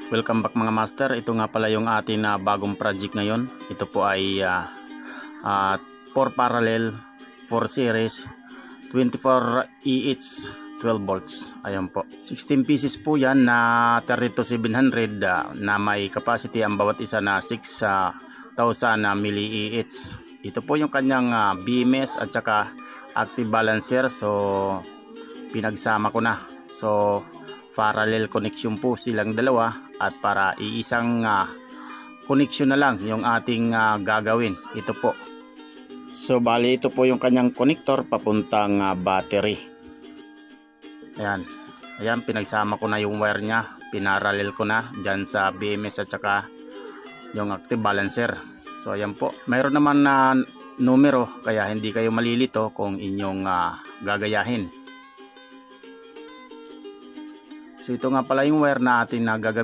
Welcome back mga master. Ito nga pala yung ating bagong project ngayon. Ito po ay 4 parallel, 4 series, 24 EH 12 volts. Ayan po. 16 pieces po yan na 32,700 na may capacity ang bawat isa na 6,000 mAh. Ito po yung kanyang BMS at saka active balancer. So pinagsama ko na. So parallel connection po silang dalawa at para iisang connection na lang yung ating gagawin. Ito po. So bali ito po yung kanyang connector papuntang battery. Ayan. Ayan, pinagsama ko na yung wire nya. Pinarallel ko na dyan sa BMS at saka yung active balancer. So ayan po. Mayroon naman na numero kaya hindi kayo malilito kung inyong gagayahin. So ito nga pala yung wire na atin na gagamitin.